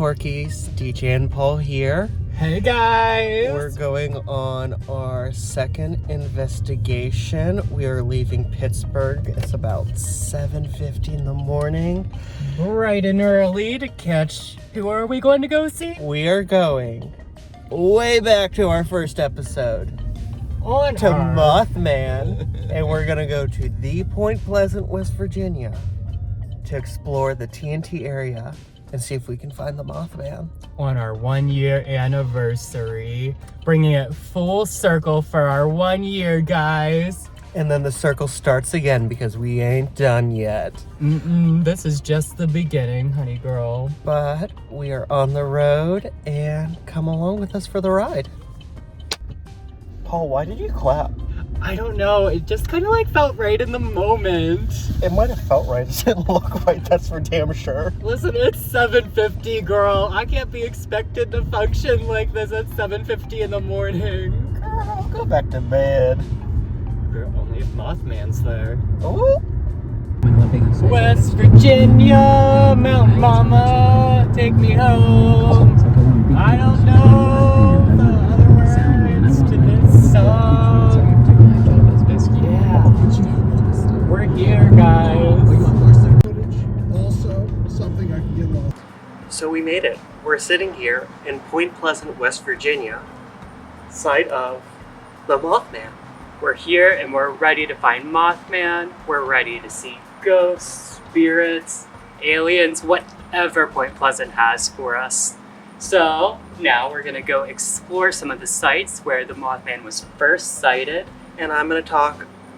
Corkies, DJ and Paul here. Hey guys! We're going on our second investigation. We are leaving Pittsburgh. It's about 7:50 in the morning. Bright and early to catch. Who are we going to go see? We are going way back to our first episode. Mothman. And we're going to go to the Point Pleasant, West Virginia to explore the TNT area and see if we can find the Mothman. On our 1 year anniversary. Bringing it full circle for our 1 year, guys. And then the circle starts again because we ain't done yet. This is just the beginning, honey girl. But we are on the road and come along with us for the ride. Paul, why did you clap? I don't know, it just kind of felt right in the moment. It might have felt right. It didn't look right, that's for damn sure. Listen, it's 7:50, girl. I can't be expected to function like this at 7:50 in the morning. Girl, go back to bed. Girl, only if Mothman's there. Oh. West Virginia, Mount Mama, take me home. I don't know the other words to this song. Yeah, we're here, guys. Also, something I can get off. So we made it. We're sitting here in Point Pleasant, West Virginia, site of the Mothman. We're here and we're ready to find Mothman. We're ready to see ghosts, spirits, aliens, whatever Point Pleasant has for us. So now we're gonna go explore some of the sites where the Mothman was first sighted. And I'm going to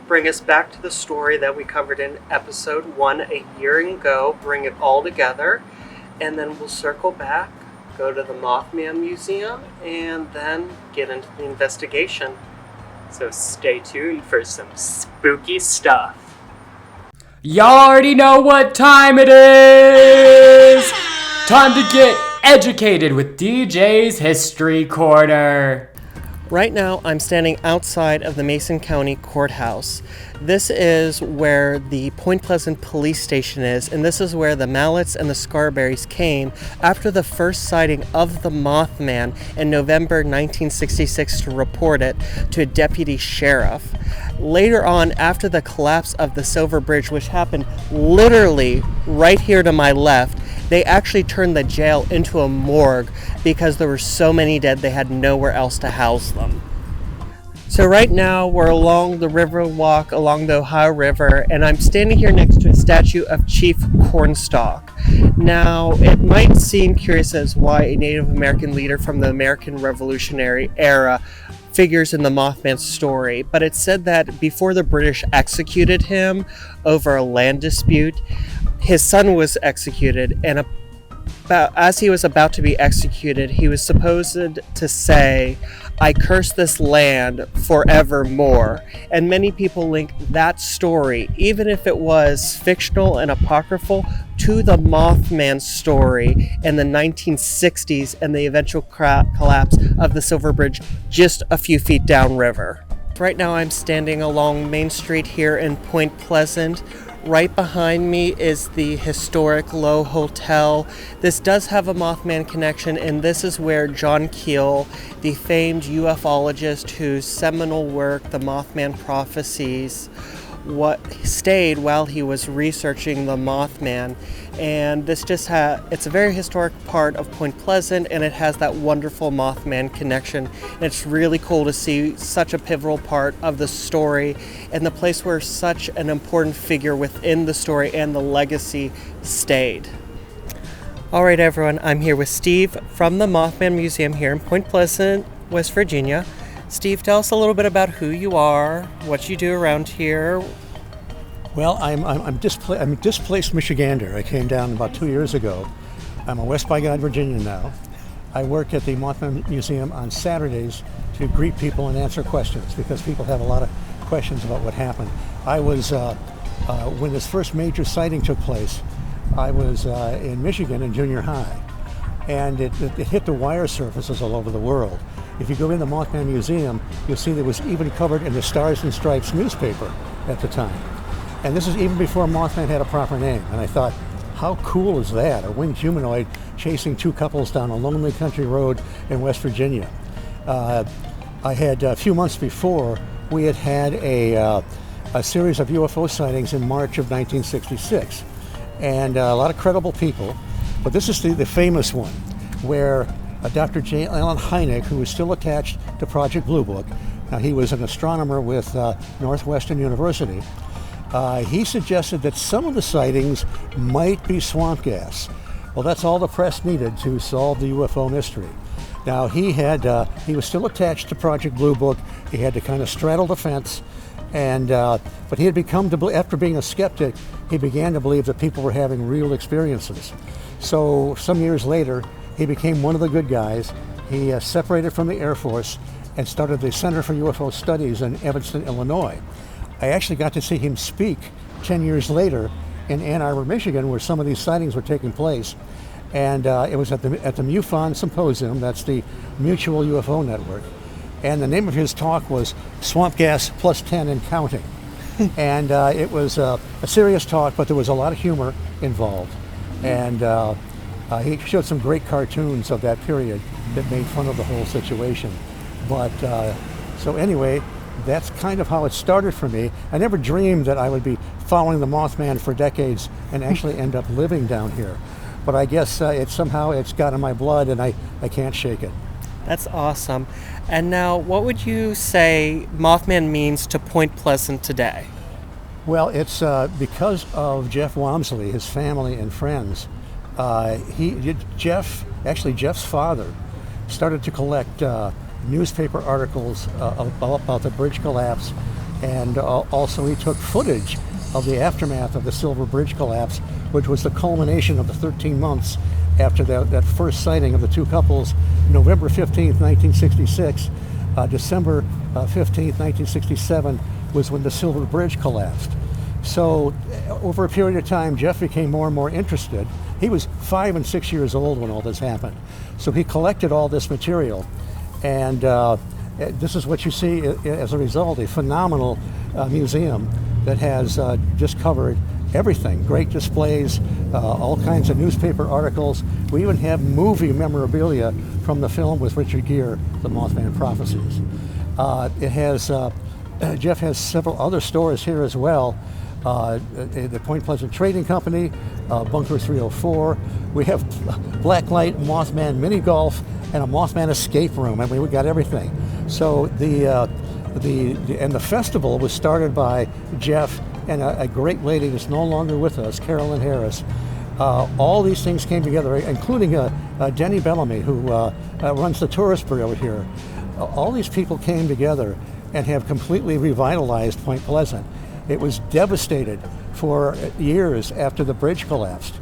bring us back to the story that we covered in episode 1 a year ago, bring it all together, and then we'll circle back, go to the Mothman Museum, and then get into the investigation. So stay tuned for some spooky stuff. Y'all already know what time it is! Time to get educated with DJ's History Corner. Right now, I'm standing outside of the Mason County Courthouse. This is where the Point Pleasant Police Station is, and this is where the Mallets and the Scarberries came after the first sighting of the Mothman in November 1966 to report it to a deputy sheriff. Later on, after the collapse of the Silver Bridge, which happened literally right here to my left, they actually turned the jail into a morgue because there were so many dead they had nowhere else to house them. So right now we're along the river walk along the Ohio River, and I'm standing here next to a statue of Chief Cornstalk. Now, it might seem curious as why a Native American leader from the American Revolutionary era figures in the Mothman story, but it's said that before the British executed him over a land dispute, his son was executed, and as he was about to be executed, he was supposed to say, "I curse this land forevermore." And many people link that story, even if it was fictional and apocryphal, to the Mothman story in the 1960s and the eventual collapse of the Silver Bridge just a few feet downriver. Right now I'm standing along Main Street here in Point Pleasant. Right behind me is the historic Lowe Hotel. This does have a Mothman connection, and this is where John Keel, the famed ufologist whose seminal work, The Mothman Prophecies, stayed while he was researching the Mothman. And this it's a very historic part of Point Pleasant, and it has that wonderful Mothman connection. And it's really cool to see such a pivotal part of the story and the place where such an important figure within the story and the legacy stayed. All right, everyone, I'm here with Steve from the Mothman Museum here in Point Pleasant, West Virginia. Steve, tell us a little bit about who you are, what you do around here. Well, I'm a displaced Michigander. I came down about 2 years ago. I'm a West by God Virginian now. I work at the Mothman Museum on Saturdays to greet people and answer questions because people have a lot of questions about what happened. I was, when this first major sighting took place, I was in Michigan in junior high, and it hit the wire surfaces all over the world. If you go in the Mothman Museum, you'll see that it was even covered in the Stars and Stripes newspaper at the time. And this is even before Mothman had a proper name. And I thought, how cool is that? A winged humanoid chasing two couples down a lonely country road in West Virginia. I had a few months before, we had a series of UFO sightings in March of 1966, and a lot of credible people. But this is the famous one, where Dr. J. Allen Hynek, who was still attached to Project Blue Book, now he was an astronomer with Northwestern University, he suggested that some of the sightings might be swamp gas. Well, that's all the press needed to solve the UFO mystery. Now, he was still attached to Project Blue Book. He had to kind of straddle the fence, but he had become, after being a skeptic, he began to believe that people were having real experiences. So some years later, he became one of the good guys. He separated from the Air Force and started the Center for UFO Studies in Evanston, Illinois. I actually got to see him speak 10 years later in Ann Arbor, Michigan, where some of these sightings were taking place. And it was at the MUFON Symposium, that's the Mutual UFO Network. And the name of his talk was Swamp Gas Plus 10 and Counting. And it was a serious talk, but there was a lot of humor involved. And he showed some great cartoons of that period that made fun of the whole situation. But so anyway, that's kind of how it started for me. I never dreamed that I would be following the Mothman for decades and actually end up living down here. But I guess it's got in my blood, and I can't shake it. That's awesome. And now, what would you say Mothman means to Point Pleasant today? Well, it's because of Jeff Wamsley, his family and friends. Jeff's father started to collect newspaper articles about the bridge collapse, and also he took footage of the aftermath of the Silver Bridge collapse, which was the culmination of the 13 months after that first sighting of the two couples, November 15th, 1966. December 15th, 1967 was when the Silver Bridge collapsed. So over a period of time, Jeff became more and more interested. He was 5 and 6 years old when all this happened. So he collected all this material. And this is what you see as a result, a phenomenal museum that has just covered everything. Great displays, all kinds of newspaper articles. We even have movie memorabilia from the film with Richard Gere, The Mothman Prophecies. Jeff has several other stores here as well. The Point Pleasant Trading Company, Bunker 304. We have Blacklight Mothman Mini Golf and a Mothman Escape Room. I mean, we got everything. So the festival was started by Jeff and a great lady that's no longer with us, Carolyn Harris. All these things came together, including Denny Bellamy, who runs the tourist bureau here. All these people came together and have completely revitalized Point Pleasant. It was devastated for years after the bridge collapsed,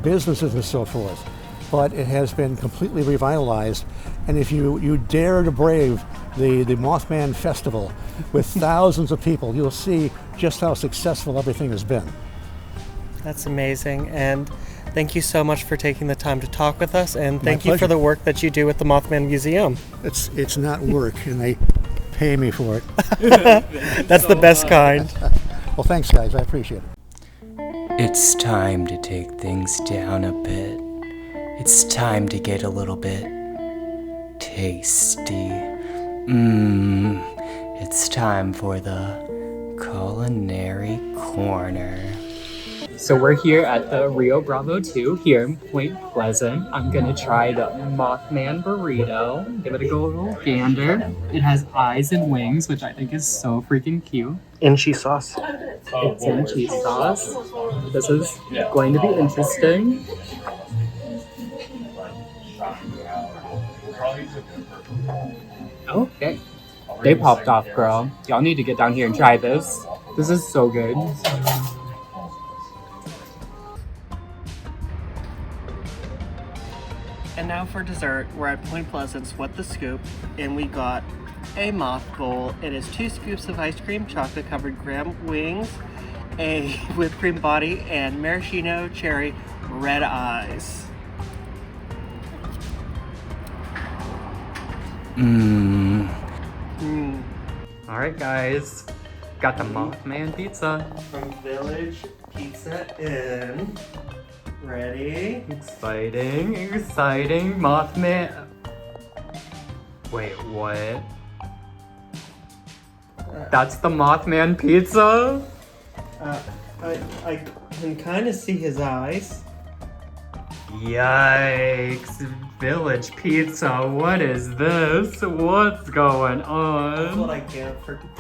businesses and so forth. But it has been completely revitalized. And if you dare to brave the Mothman Festival with thousands of people, you'll see just how successful everything has been. That's amazing. And thank you so much for taking the time to talk with us. And thank you pleasure. for the work that you do with the Mothman Museum. It's not work, and they pay me for it. That's the best kind. Well, thanks, guys. I appreciate it. It's time to take things down a bit. It's time to get a little bit tasty. It's time for the Culinary Corner. So we're here at the Rio Bravo 2 here in Point Pleasant. I'm gonna try the Mothman burrito. Give it a go little gander. It has eyes and wings, which I think is so freaking cute. In cheese sauce. It's in cheese sauce. This is going to be interesting. Okay. They popped off, girl. Y'all need to get down here and try this. This is so good. And now for dessert, we're at Point Pleasant's What the Scoop, and we got a moth bowl. It is 2 scoops of ice cream, chocolate covered graham wings, a whipped cream body, and maraschino cherry red eyes. Alright guys, got the Mothman pizza. From Village Pizza Inn. Ready? Exciting, Mothman. Wait, what? That's the Mothman pizza? I can kind of see his eyes. Yikes. Village pizza, what is this? What's going That's what on? I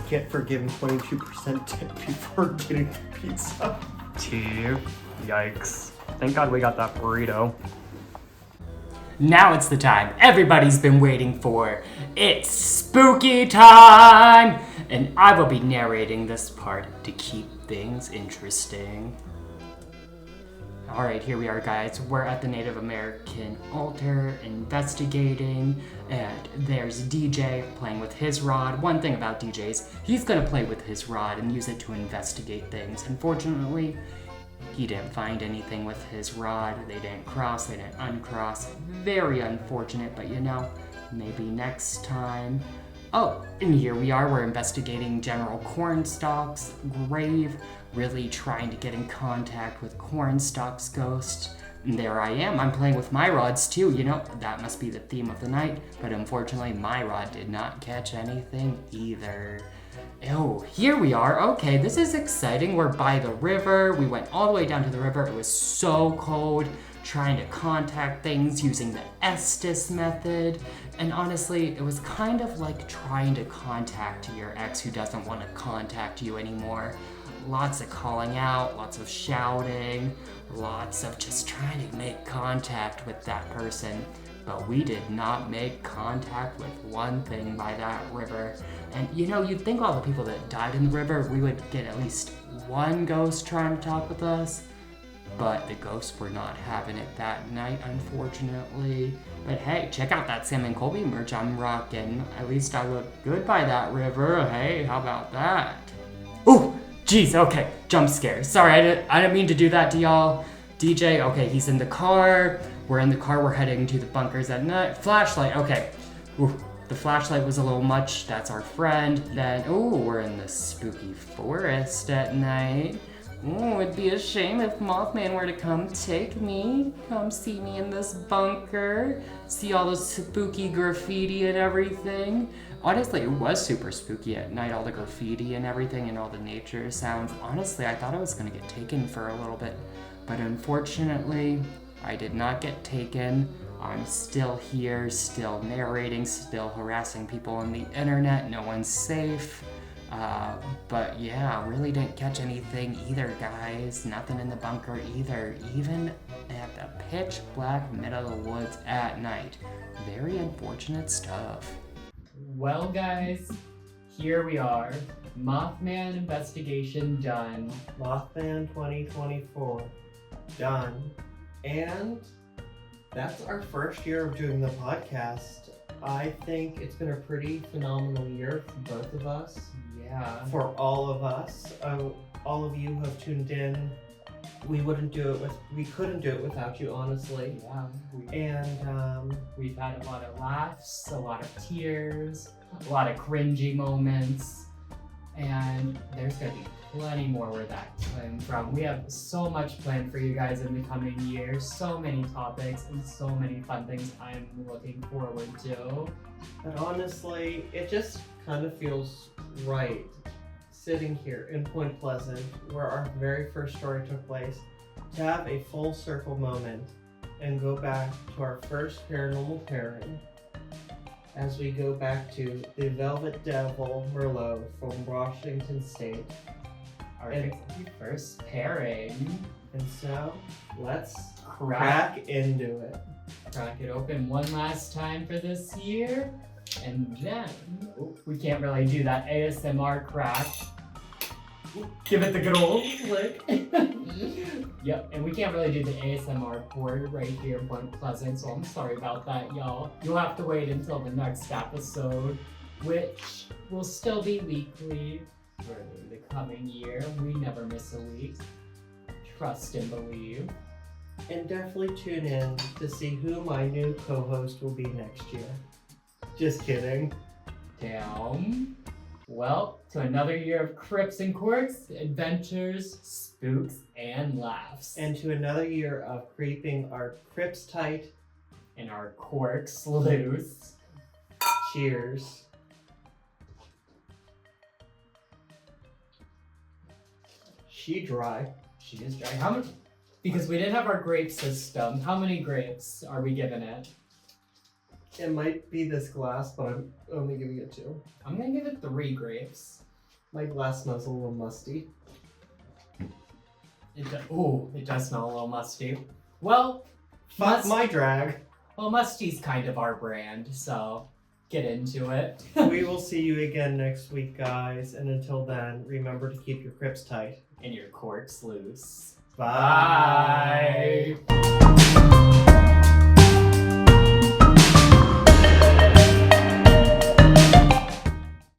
get for giving 22% tip before getting the pizza. Yikes. Thank God we got that burrito. Now it's the time everybody's been waiting for. It's spooky time! And I will be narrating this part to keep things interesting. Alright, here we are, guys. We're at the Native American altar investigating, and there's DJ playing with his rod. One thing about DJs, he's gonna play with his rod and use it to investigate things. Unfortunately, he didn't find anything with his rod. They didn't cross, they didn't uncross. Very unfortunate, but you know, maybe next time. Oh, and here we are, we're investigating General Cornstalk's grave, really trying to get in contact with Cornstalk's ghost. And there I am, I'm playing with my rods too, you know, that must be the theme of the night, but unfortunately my rod did not catch anything either. Oh, here we are. Okay, this is exciting. We're by the river. We went all the way down to the river. It was so cold, trying to contact things using the Estes method. And honestly, it was kind of like trying to contact your ex who doesn't want to contact you anymore. Lots of calling out, lots of shouting, lots of just trying to make contact with that person. But we did not make contact with one thing by that river. And you know, you'd think all the people that died in the river, we would get at least one ghost trying to talk with us. But the ghosts were not having it that night, unfortunately. But hey, check out that Sam and Colby merch I'm rocking. At least I look good by that river. Hey, how about that? Ooh, jeez, okay, jump scare. Sorry, I didn't mean to do that to y'all. DJ, okay, he's in the car. We're in the car, we're heading to the bunkers at night. Flashlight, okay. Ooh, the flashlight was a little much, that's our friend. Then, ooh, we're in the spooky forest at night. Ooh, it'd be a shame if Mothman were to come take me. Come see me in this bunker. See all the spooky graffiti and everything. Honestly, it was super spooky at night, all the graffiti and everything and all the nature sounds. Honestly, I thought I was gonna get taken for a little bit. But unfortunately, I did not get taken. I'm still here, still narrating, still harassing people on the internet. No one's safe. But yeah, really didn't catch anything either, guys. Nothing in the bunker either, even at the pitch black middle of the woods at night. Very unfortunate stuff. Well, guys, here we are. Mothman investigation done. Mothman 2024. Done. And that's our first year of doing the podcast. I think it's been a pretty phenomenal year for both of us. Yeah. For all of us. All of you who have tuned in. We couldn't do it without you, honestly. Yeah. And We've had a lot of laughs, a lot of tears, a lot of cringy moments, and there's gonna be plenty more where that came from. We have so much planned for you guys in the coming year, so many topics and so many fun things I'm looking forward to. And honestly, it just kind of feels right sitting here in Point Pleasant, where our very first story took place, to have a full circle moment and go back to our first paranormal pairing as we go back to the Velvet Devil Merlot from Washington State. Our first pairing. And so, let's crack into it. Crack it open one last time for this year, and then we can't really do that ASMR crack. Give it the good old flick. Yep, and we can't really do the ASMR pour right here in Point Pleasant, so I'm sorry about that, y'all. You'll have to wait until the next episode, which will still be weekly for the coming year. We never miss a week. Trust and believe. And definitely tune in to see who my new co-host will be next year. Just kidding. Down. Well, to another year of Crips and Quirks, adventures, spooks, and laughs. And to another year of creeping our Crips tight. And our Quirks loose. Cheers. She dry. She is dry. How much? Because we didn't have our grape system. How many grapes are we giving it? It might be this glass, but I'm only giving it 2. I'm gonna give it 3 grapes. My glass smells a little musty. It does smell a little musty. Well, Fuck my drag. Well, musty's kind of our brand, so get into it. We will see you again next week, guys. And until then, remember to keep your Crips tight. And your corks loose. Bye. Bye.